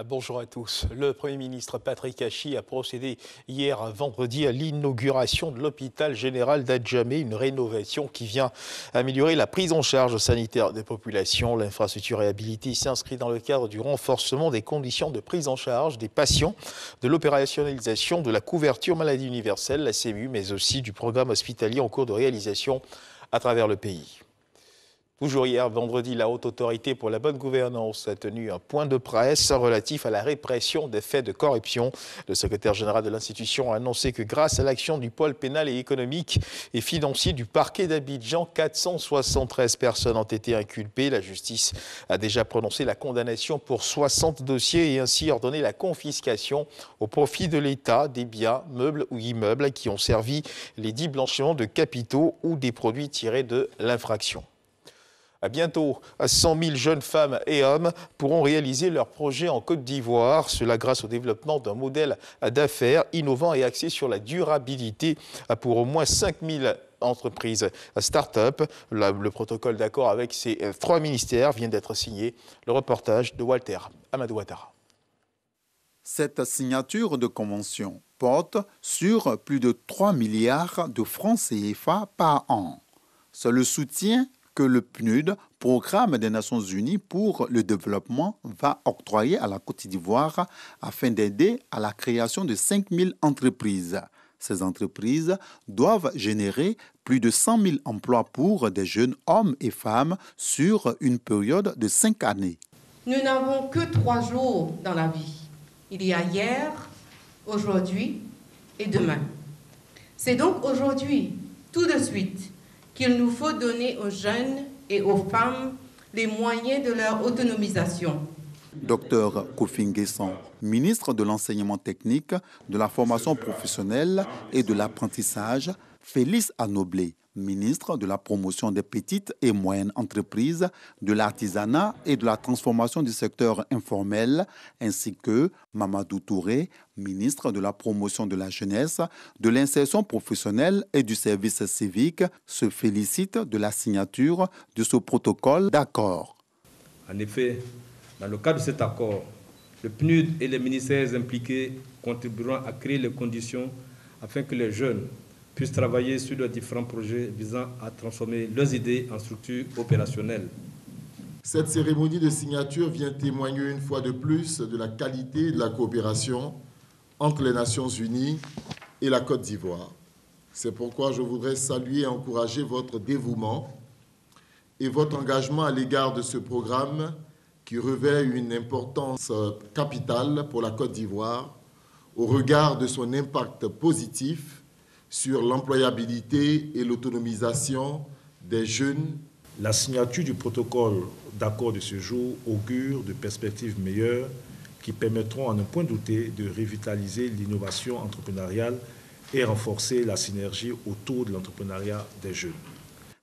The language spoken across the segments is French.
Bonjour à tous. Le Premier ministre Patrick Hachi a procédé hier vendredi à l'inauguration de l'hôpital général d'Adjamé, une rénovation qui vient améliorer la prise en charge sanitaire des populations. L'infrastructure réhabilitée s'inscrit dans le cadre du renforcement des conditions de prise en charge des patients, de l'opérationnalisation de la couverture maladie universelle, la CMU, mais aussi du programme hospitalier en cours de réalisation à travers le pays. Toujours hier, vendredi, la Haute Autorité pour la bonne gouvernance a tenu un point de presse relatif à la répression des faits de corruption. Le secrétaire général de l'institution a annoncé que grâce à l'action du pôle pénal et économique et financier du parquet d'Abidjan, 473 personnes ont été inculpées. La justice a déjà prononcé la condamnation pour 60 dossiers et ainsi ordonné la confiscation au profit de l'État des biens, meubles ou immeubles qui ont servi les dits blanchiments de capitaux ou des produits tirés de l'infraction. À bientôt, 100 000 jeunes femmes et hommes pourront réaliser leurs projets en Côte d'Ivoire, cela grâce au développement d'un modèle d'affaires innovant et axé sur la durabilité pour au moins 5 000 entreprises start-up. Le protocole d'accord avec ces trois ministères vient d'être signé. Le reportage de Walter Amadou Ouattara. Cette signature de convention porte sur plus de 3 milliards de francs CFA par an. C'est le soutien que le PNUD, Programme des Nations Unies pour le développement, va octroyer à la Côte d'Ivoire afin d'aider à la création de 5 000 entreprises. Ces entreprises doivent générer plus de 100 000 emplois pour des jeunes hommes et femmes sur une période de 5 années. Nous n'avons que 3 jours dans la vie. Il y a hier, aujourd'hui et demain. C'est donc aujourd'hui, tout de suite, qu'il nous faut donner aux jeunes et aux femmes les moyens de leur autonomisation. Dr Kofi Nguessan, ministre de l'Enseignement technique, de la formation professionnelle et de l'apprentissage, Félix Anoblé, ministre de la promotion des petites et moyennes entreprises, de l'artisanat et de la transformation du secteur informel, ainsi que Mamadou Touré, ministre de la promotion de la jeunesse, de l'insertion professionnelle et du service civique, se félicitent de la signature de ce protocole d'accord. En effet, dans le cadre de cet accord, le PNUD et les ministères impliqués contribueront à créer les conditions afin que les jeunes puissent travailler sur leurs différents projets visant à transformer leurs idées en structures opérationnelles. Cette cérémonie de signature vient témoigner une fois de plus de la qualité de la coopération entre les Nations Unies et la Côte d'Ivoire. C'est pourquoi je voudrais saluer et encourager votre dévouement et votre engagement à l'égard de ce programme qui revêt une importance capitale pour la Côte d'Ivoire au regard de son impact positif sur l'employabilité et l'autonomisation des jeunes. La signature du protocole d'accord de ce jour augure de perspectives meilleures qui permettront, à ne point douter, de revitaliser l'innovation entrepreneuriale et renforcer la synergie autour de l'entrepreneuriat des jeunes.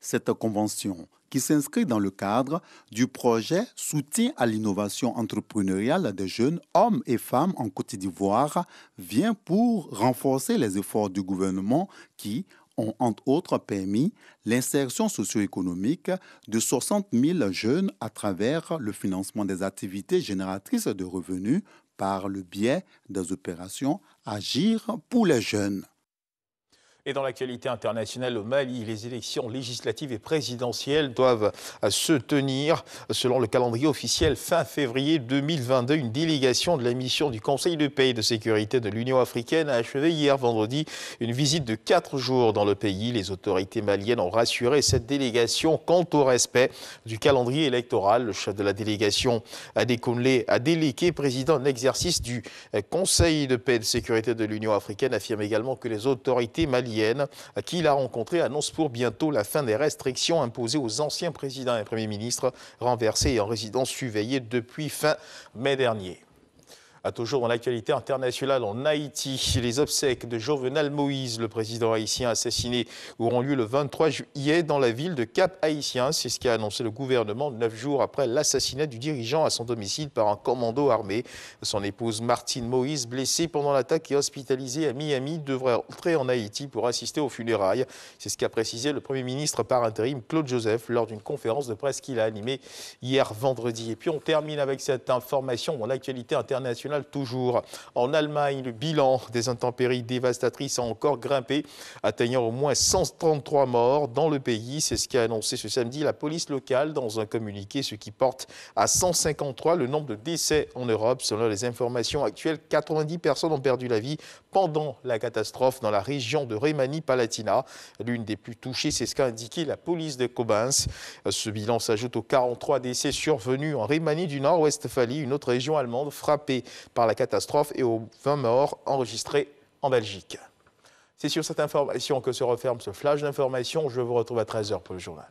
Cette convention, qui s'inscrit dans le cadre du projet Soutien à l'innovation entrepreneuriale des jeunes hommes et femmes en Côte d'Ivoire, vient pour renforcer les efforts du gouvernement qui ont entre autres permis l'insertion socio-économique de 60 000 jeunes à travers le financement des activités génératrices de revenus par le biais des opérations Agir pour les jeunes. Et dans l'actualité internationale au Mali, les élections législatives et présidentielles doivent se tenir selon le calendrier officiel fin février 2022. Une délégation de la mission du Conseil de paix et de sécurité de l'Union africaine a achevé hier vendredi une visite de 4 jours dans le pays. Les autorités maliennes ont rassuré cette délégation quant au respect du calendrier électoral. Le chef de la délégation, Adeleke, président en exercice du Conseil de paix et de sécurité de l'Union africaine, affirme également que les autorités maliennes qui il a rencontré annonce pour bientôt la fin des restrictions imposées aux anciens présidents et premiers ministres renversés et en résidence surveillée depuis fin mai dernier. Toujours dans l'actualité internationale en Haïti, les obsèques de Jovenel Moïse, le président haïtien assassiné, auront lieu le 23 juillet dans la ville de Cap-Haïtien. C'est ce qu'a annoncé le gouvernement 9 jours après l'assassinat du dirigeant à son domicile par un commando armé. Son épouse Martine Moïse, blessée pendant l'attaque et hospitalisée à Miami, devrait entrer en Haïti pour assister aux funérailles. C'est ce qu'a précisé le Premier ministre par intérim Claude Joseph lors d'une conférence de presse qu'il a animée hier vendredi. Et puis on termine avec cette information dans l'actualité internationale. Toujours en Allemagne, le bilan des intempéries dévastatrices a encore grimpé, atteignant au moins 133 morts dans le pays. C'est ce qu'a annoncé ce samedi la police locale dans un communiqué, ce qui porte à 153 le nombre de décès en Europe. Selon les informations actuelles, 90 personnes ont perdu la vie pendant la catastrophe dans la région de Rhénanie-Palatinat. L'une des plus touchées, c'est ce qu'a indiqué la police de Koblenz. Ce bilan s'ajoute aux 43 décès survenus en Rhénanie du Nord-Westphalie, une autre région allemande frappée par la catastrophe, et aux 20 morts enregistrés en Belgique. C'est sur cette information que se referme ce flash d'information. Je vous retrouve à 13h pour le journal.